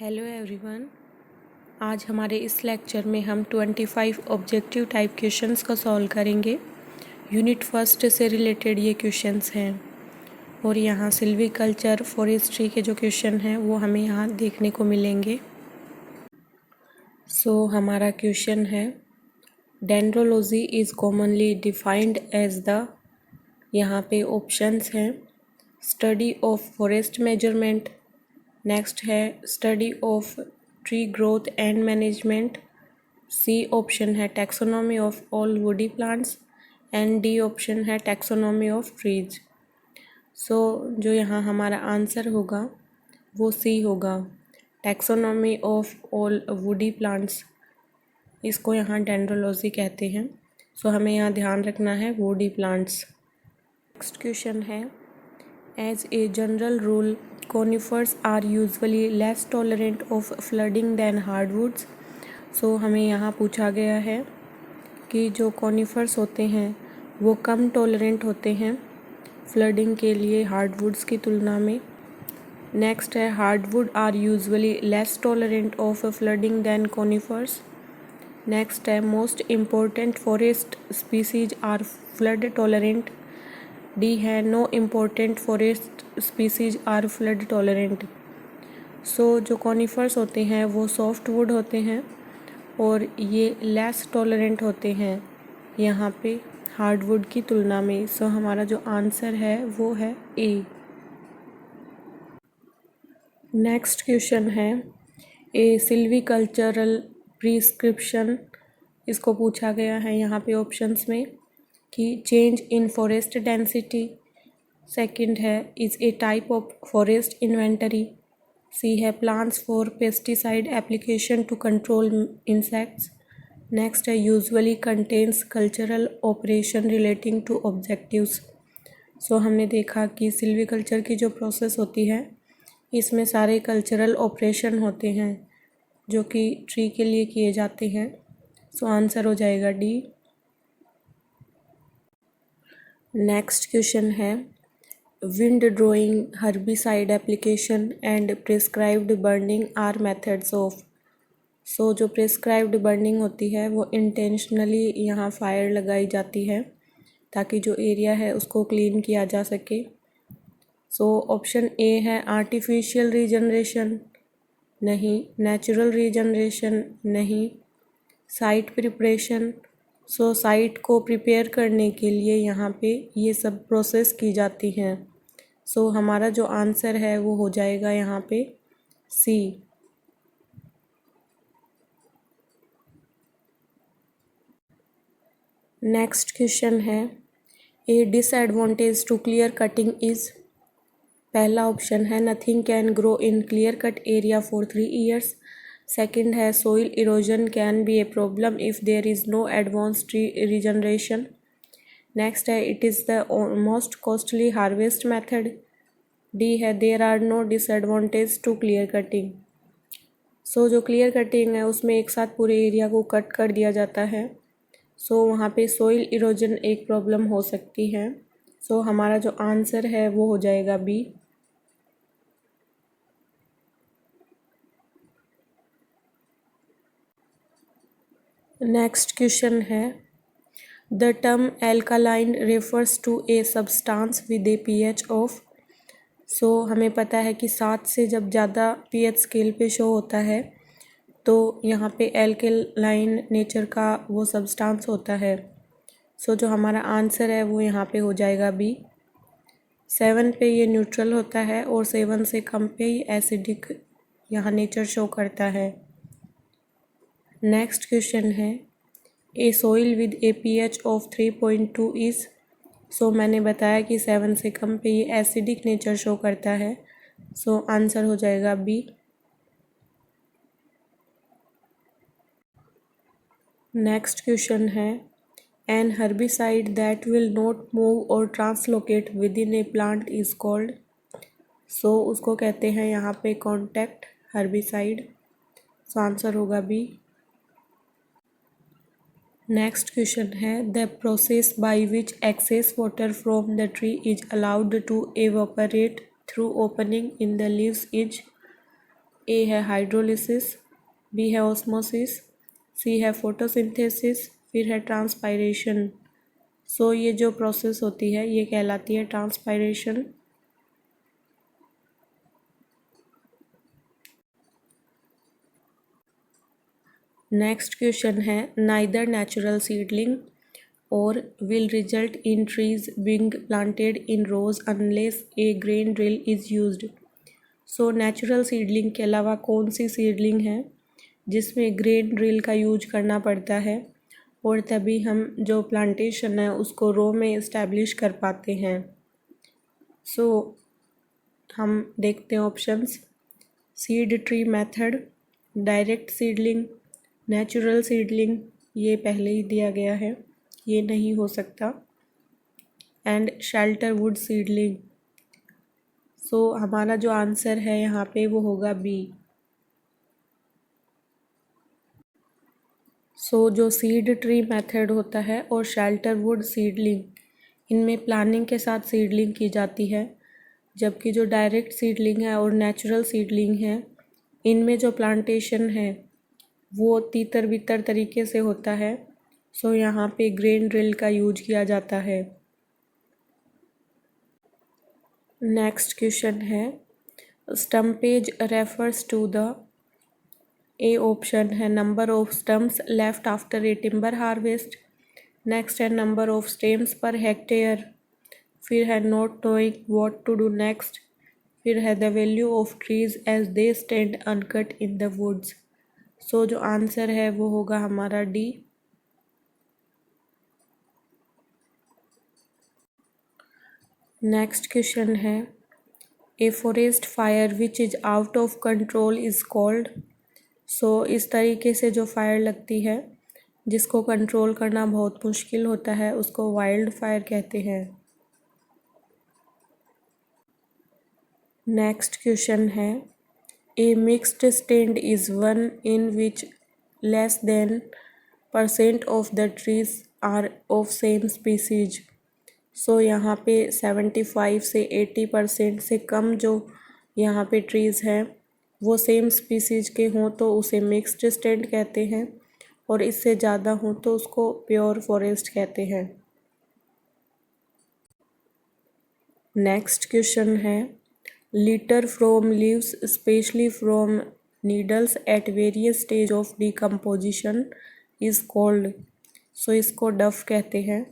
Hello everyone. आज हमारे इस लेक्चर में हम 25 ऑब्जेक्टिव टाइप क्वेश्चंस को सॉल्व करेंगे। यूनिट फर्स्ट से रिलेटेड ये क्वेश्चंस हैं और यहाँ सिल्वीकल्चर फॉरेस्ट्री के जो क्वेश्चन हैं वो हमें यहाँ देखने को मिलेंगे। हमारा क्वेश्चन है dendrology is commonly defined as the, यहाँ पे ऑप्शंस हैं study of forest measurement, next है study of tree growth and management, C option है taxonomy of all woody plants and D option है टैक्सोनॉमी ऑफ ट्रीज। जो यहाँ हमारा answer होगा वो सी होगा, taxonomy of all woody plants, इसको यहाँ डेंड्रोलॉजी कहते हैं। हमें यहाँ ध्यान रखना है वुडी प्लांट्स। नेक्स्ट क्वेश्चन है as a general rule conifers are usually less tolerant of flooding than hardwoods। हमें यहाँ पूछा गया है कि जो कॉनिफर्स होते हैं वो कम टॉलरेंट होते हैं फ्लडिंग के लिए हार्डवुड्स की तुलना में। नेक्स्ट है hardwood are usually less tolerant of flooding than conifers. Next है most important forest species are flood tolerant. D है no important forest species are flood tolerant. जो कॉनिफर्स होते हैं वो सॉफ्ट वुड होते हैं और ये लेस टॉलरेंट होते हैं यहाँ पे हार्डवुड की तुलना में। हमारा जो आंसर है वो है ए। नेक्स्ट क्वेश्चन है ए सिल्वीकल्चरल प्रिस्क्रिप्शन, इसको पूछा गया है यहाँ पे ऑप्शंस में कि change in forest density, second है is a type of forest inventory, C है plants for pesticide application to control insects, next है usually contains cultural operation relating to objectives. हमने देखा कि सिल्वीकल्चर की जो प्रोसेस होती है इसमें सारे कल्चरल ऑपरेशन होते हैं जो कि ट्री के लिए किए जाते हैं। आंसर हो जाएगा डी। नेक्स्ट क्वेश्चन है wind drawing, herbicide application and prescribed burning are methods of. जो प्रिस्क्राइब्ड बर्निंग होती है वो इंटेंशनली यहाँ फायर लगाई जाती है ताकि जो एरिया है उसको क्लीन किया जा सके। ऑप्शन ए है आर्टिफिशियल रीजनरेशन, नहीं, नेचुरल रीजनरेशन नहीं, साइट प्रिपरेशन। साइट को प्रिपेयर करने के लिए यहाँ पे ये सब प्रोसेस की जाती हैं। हमारा जो आंसर है वो हो जाएगा यहाँ पे सी। नेक्स्ट क्वेश्चन है a disadvantage to clear cutting is, पहला ऑप्शन है nothing can grow in clear cut area for 3 years, second है soil erosion can be a problem if there is no advance tree regeneration, next है it is the most costly harvest method, D है there are no disadvantage to clear cutting. जो clear cutting है उसमें एक साथ पूरे area को cut कर दिया जाता है। वहाँ पे सोइल इरोजन एक प्रॉब्लम हो सकती है। हमारा जो आंसर है वो हो जाएगा बी। नेक्स्ट क्वेश्चन है the term alkaline refers to a substance with a pH of. हमें पता है कि 7 से जब ज़्यादा पीएच स्केल पे शो होता है तो यहाँ पे एल्कालाइन नेचर का वो सब्सटेंस होता है। जो हमारा आंसर है वो यहाँ पे हो जाएगा बी। 7 पे ये न्यूट्रल होता है और 7 से कम पे ये एसिडिक यहाँ नेचर शो करता है। नेक्स्ट क्वेश्चन है a soil with a pH of 3.2 is. मैंने बताया कि 7 से कम पे ये एसिडिक नेचर शो करता है। आंसर हो जाएगा बी। नेक्स्ट क्वेश्चन है an herbicide that will not move और translocate within a plant is called. उसको कहते हैं यहाँ पे कॉन्टैक्ट हर्बिसाइड। आंसर होगा बी। नेक्स्ट क्वेश्चन है the process by which excess water from the tree is allowed to evaporate through opening in the leaves is. A है hydrolysis, B है osmosis, C है फोटोसिंथेसिस, फिर है transpiration. सो ये जो process होती है ये कहलाती है ट्रांसपायरेशन। नेक्स्ट क्वेश्चन है नाइदर नेचुरल सीडलिंग और will result in trees being planted in rows unless a grain drill is used. So natural seedling के अलावा कौन सी सीडलिंग है जिसमें ग्रेन ड्रिल का यूज करना पड़ता है और तभी हम जो प्लांटेशन है उसको रो में इस्टेब्लिश कर पाते हैं। सो हम देखते हैं options. Seed tree method, direct seedling, natural seedling, ये पहले ही दिया गया है, ये नहीं हो सकता, एंड शेल्टर वुड सीडलिंग। सो हमारा जो आंसर है यहाँ पे वो होगा बी। सो जो सीड ट्री मेथड होता है और शेल्टर वुड सीडलिंग, इनमें प्लानिंग के साथ सीडलिंग की जाती है, जबकि जो डायरेक्ट सीडलिंग है और नेचुरल सीडलिंग है इनमें जो प्लांटेशन है वो तीतर बितर तरीके से होता है। सो यहाँ पे ग्रेन ड्रिल का यूज किया जाता है। नेक्स्ट क्वेश्चन है stumpage refers to the, A option है number of stumps left after a timber harvest, next है number of stems per hectare, फिर है not knowing what to do next, फिर है the value of trees as they stand uncut in the woods. So जो answer है वो होगा हमारा डी। नेक्स्ट क्वेश्चन है a forest fire which is out of control is called. So इस तरीके से जो फायर लगती है जिसको कंट्रोल करना बहुत मुश्किल होता है उसको वाइल्ड फायर कहते हैं। नेक्स्ट क्वेश्चन है a mixed stand is one in which less than % of the trees are of same species. So यहाँ पे 75 से 80% से कम जो यहाँ पे ट्रीज़ हैं वो सेम स्पीसीज के हों तो उसे मिक्स्ड स्टैंड कहते हैं, और इससे ज़्यादा हों तो उसको प्योर फॉरेस्ट कहते हैं। नेक्स्ट क्वेश्चन है litter from leaves specially from needles at various stage of decomposition is called. So इसको डफ कहते हैं।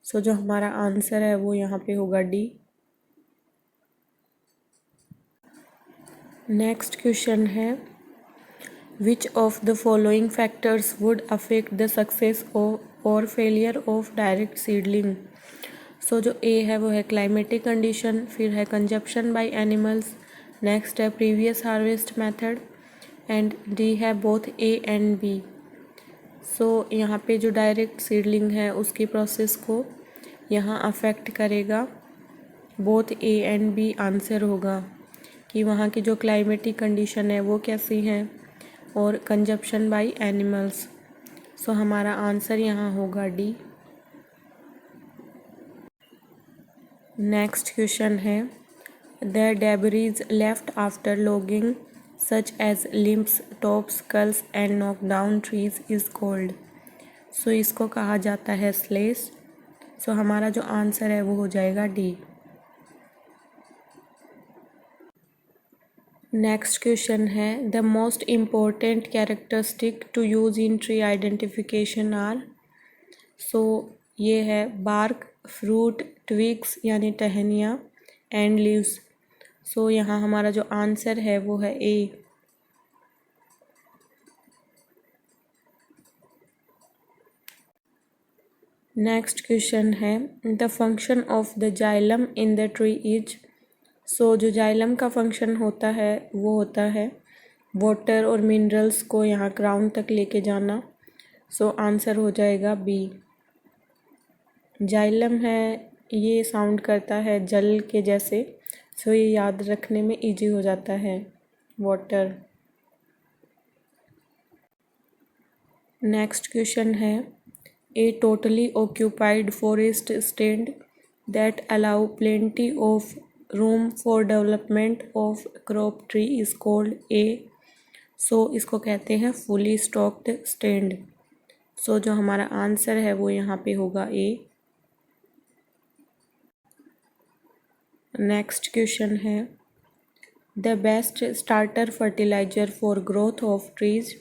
सो जो हमारा आंसर है वो यहाँ पे होगा डी। नेक्स्ट क्वेश्चन है which of the following factors would affect the success और फेलियर ऑफ डायरेक्ट सीडलिंग। सो जो ए है वो है क्लाइमेटिक कंडीशन, फिर है कंजप्शन बाय एनिमल्स, नेक्स्ट है previous harvest method, and D है बोथ ए एंड बी। सो यहाँ पे जो डायरेक्ट सीडलिंग है उसकी प्रोसेस को यहाँ अफेक्ट करेगा both A and B. Answer होगा कि वहाँ की जो क्लाइमेटिक कंडीशन है वो कैसी है और कंजप्शन बाय एनिमल्स। सो हमारा आंसर यहाँ होगा डी। नेक्स्ट क्वेश्चन है the debris left after logging such as limbs tops culls and knock down trees is called. So इसको कहा जाता है स्लेश। सो हमारा जो आंसर है वो हो जाएगा डी। नेक्स्ट क्वेश्चन है the most important characteristic to use in tree identification are. So ये है बार्क, फ्रूट, ट्विग्स यानी टहनियाँ, एंड लीव्स। सो यहाँ हमारा जो आंसर है वो है ए। नेक्स्ट क्वेश्चन है the function of the xylem in the tree is. So जो जाइलम का फंक्शन होता है वो होता है वाटर और मिनरल्स को यहाँ ग्राउंड तक लेके जाना। सो आंसर हो जाएगा बी। जाइलम है ये साउंड करता है जल के जैसे, सो ये याद रखने में इजी हो जाता है वाटर। नेक्स्ट क्वेश्चन है a totally occupied forest stand that allow plenty of room for development of crop tree is called a. So इसको कहते हैं फुली स्टॉक्ड स्टैंड। सो जो हमारा आंसर है वो यहाँ पे होगा ए। नेक्स्ट क्वेश्चन है the best starter fertilizer for growth of trees.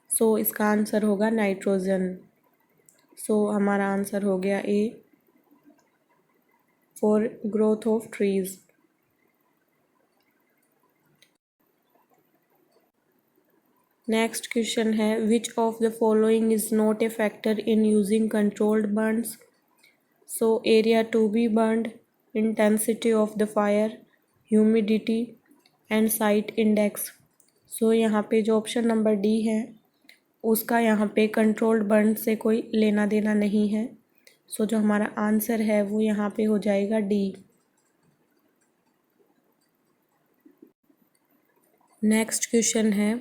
So इसका आंसर होगा नाइट्रोजन। सो हमारा आंसर हो गया A for growth of trees. Next question है which of the following is not a factor in using controlled burns. So area to be burned, intensity of the fire, humidity and site index. So यहाँ पे जो option number D है उसका यहाँ पे controlled burn से कोई लेना देना नहीं है। सो जो हमारा आंसर है वो यहाँ पे हो जाएगा डी। नेक्स्ट क्वेश्चन है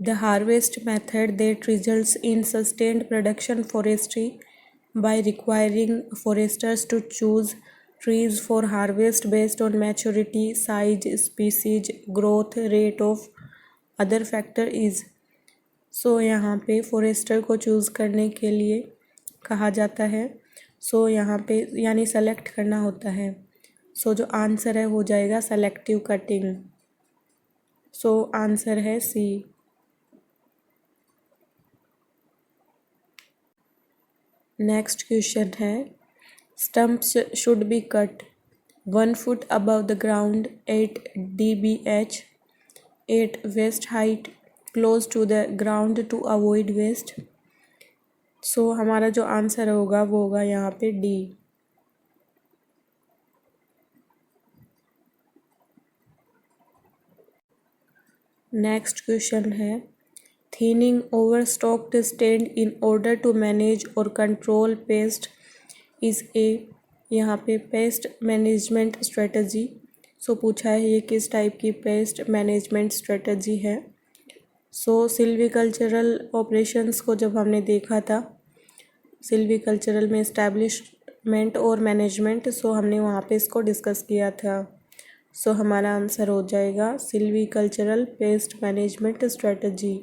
the harvest method that results in sustained production forestry by requiring foresters to choose trees for harvest based on maturity, size, species, growth rate of other factor is. So यहाँ पे forester को choose करने के लिए कहा जाता है। सो यहाँ पे यानी सेलेक्ट करना होता है। सो जो आंसर है हो जाएगा सेलेक्टिव कटिंग। सो आंसर है सी। नेक्स्ट क्वेश्चन है stumps should be cut 1 foot above the ground 8 dBH, 8 waist height, close to the ground to avoid waste. So हमारा जो आंसर होगा वो होगा यहाँ पे डी। नेक्स्ट क्वेश्चन है thinning overstocked stand in order to manage और कंट्रोल पेस्ट इज ए। यहाँ पे पेस्ट मैनेजमेंट स्ट्रेटजी। सो पूछा है ये किस टाइप की पेस्ट मैनेजमेंट स्ट्रेटजी है। सो सिल्वीकल्चरल ऑपरेशंस को जब हमने देखा था सिल्वीकल्चरल में इस्टेब्लिशमेंट और मैनेजमेंट, सो हमने वहाँ पे इसको डिस्कस किया था। सो हमारा आंसर हो जाएगा सिल्वीकल्चरल पेस्ट मैनेजमेंट स्ट्रेटजी।